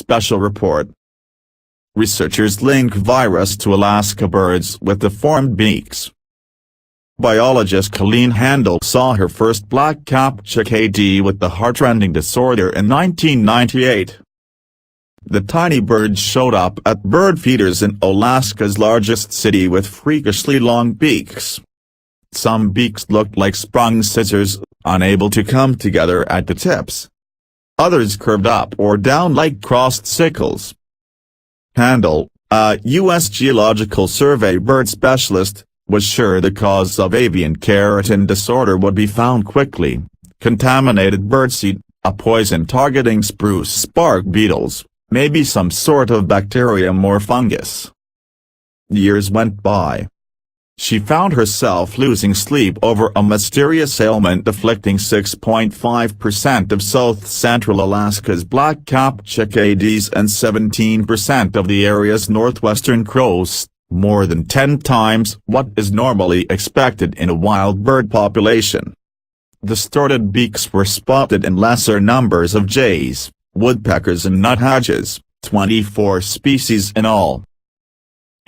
Special report. Researchers link virus to Alaska birds with deformed beaks. Biologist Colleen Handel saw her first black-capped chickadee with the heart-rending disorder in 1998. The tiny bird showed up at bird feeders in Alaska's largest city with freakishly long beaks. Some beaks looked like sprung scissors, unable to come together at the tips. Others curved up or down like crossed sickles. Handel, a U.S. Geological Survey bird specialist, was sure the cause of avian keratin disorder would be found quickly: contaminated birdseed, a poison targeting spruce spark beetles, maybe some sort of bacterium or fungus. Years went by. She found herself losing sleep over a mysterious ailment afflicting 6.5% of south-central Alaska's black-capped chickadees and 17% of the area's northwestern crows, more than 10 times what is normally expected in a wild bird population. Distorted beaks were spotted in lesser numbers of jays, woodpeckers and nuthatches, 24 species in all.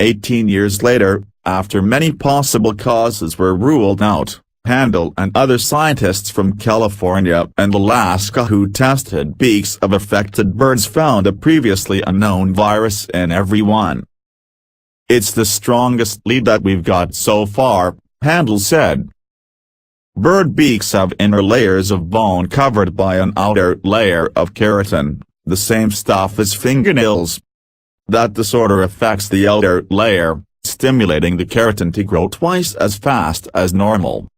18 years later, after many possible causes were ruled out, Handel and other scientists from California and Alaska who tested beaks of affected birds found a previously unknown virus in every one. "It's the strongest lead that we've got so far," Handel said. Bird beaks have inner layers of bone covered by an outer layer of keratin, the same stuff as fingernails. That disorder affects the outer layer, stimulating the keratin to grow twice as fast as normal.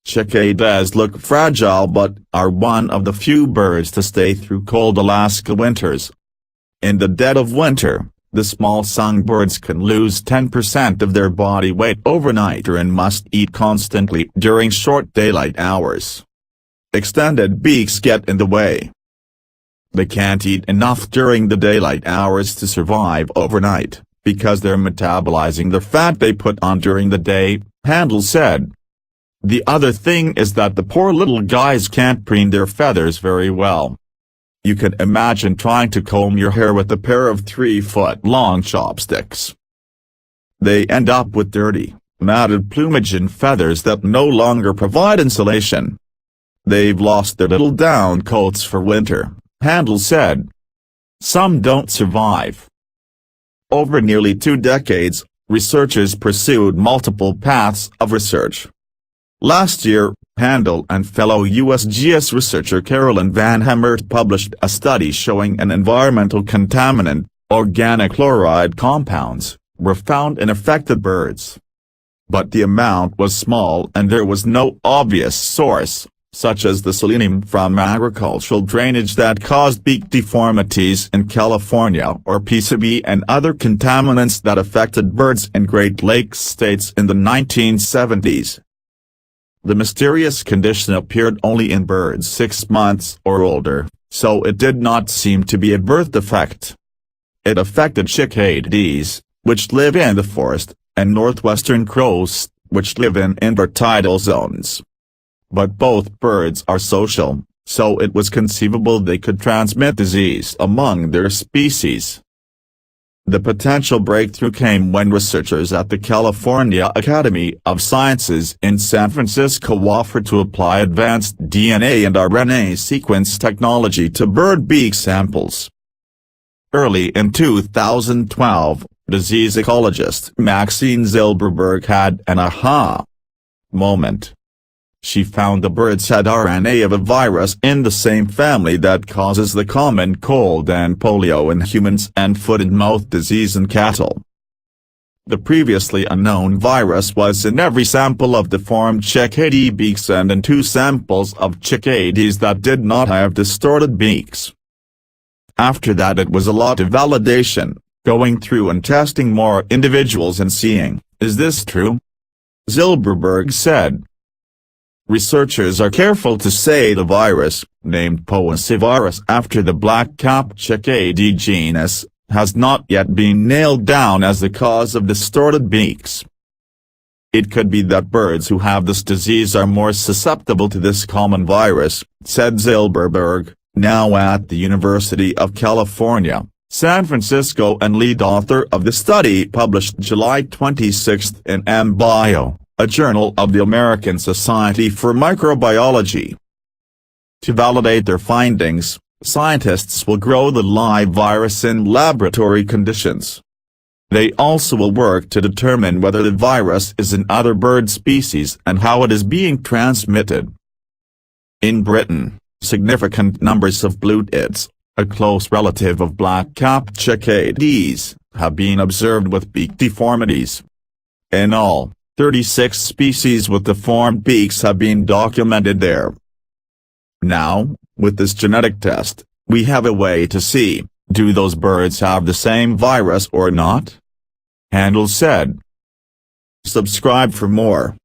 Cicadas look fragile but are one of the few birds to stay through cold Alaska winters. In the dead of winter, the small songbirds can lose 10% of their body weight overnight and must eat constantly during short daylight hours. Extended beaks get in the way. They can't eat enough during the daylight hours to survive overnight, because they're metabolizing the fat they put on during the day, Handel said. The other thing is that the poor little guys can't preen their feathers very well. You can imagine trying to comb your hair with a pair of 3-foot-long chopsticks. They end up with dirty, matted plumage and feathers that no longer provide insulation. They've lost their little down coats for winter, Handel said. Some don't survive. Over nearly 2 decades, researchers pursued multiple paths of research. Last year, Handel and fellow USGS researcher Carolyn Van Hemert published a study showing an environmental contaminant, organic chloride compounds, were found in affected birds. But the amount was small and there was no obvious source, such as the selenium from agricultural drainage that caused beak deformities in California or PCB and other contaminants that affected birds in Great Lakes states in the 1970s. The mysterious condition appeared only in birds 6 months or older, so it did not seem to be a birth defect. It affected chickadees, which live in the forest, and northwestern crows, which live in intertidal zones. But both birds are social, so it was conceivable they could transmit disease among their species. The potential breakthrough came when researchers at the California Academy of Sciences in San Francisco offered to apply advanced DNA and RNA sequence technology to bird beak samples. Early in 2012, disease ecologist Maxine Zilberberg had an aha moment. She found the birds had RNA of a virus in the same family that causes the common cold and polio in humans and foot-and-mouth disease in cattle. The previously unknown virus was in every sample of deformed chickadee beaks and in 2 samples of chickadees that did not have distorted beaks. After that it was a lot of validation, going through and testing more individuals and seeing, is this true? Zilberberg said. Researchers are careful to say the virus, named Poicivirus after the black-capped chickadee genus, has not yet been nailed down as the cause of distorted beaks. It could be that birds who have this disease are more susceptible to this common virus, said Zilberberg, now at the University of California, San Francisco and lead author of the study published July 26 in MBio, a journal of the American Society for Microbiology. To validate their findings, scientists will grow the live virus in laboratory conditions. They also will work to determine whether the virus is in other bird species and how it is being transmitted. In Britain, significant numbers of blue tits, a close relative of black-capped cicadas, have been observed with beak deformities. In all, 36 species with deformed beaks have been documented there. Now, with this genetic test, we have a way to see, do those birds have the same virus or not? Handel said. Subscribe for more.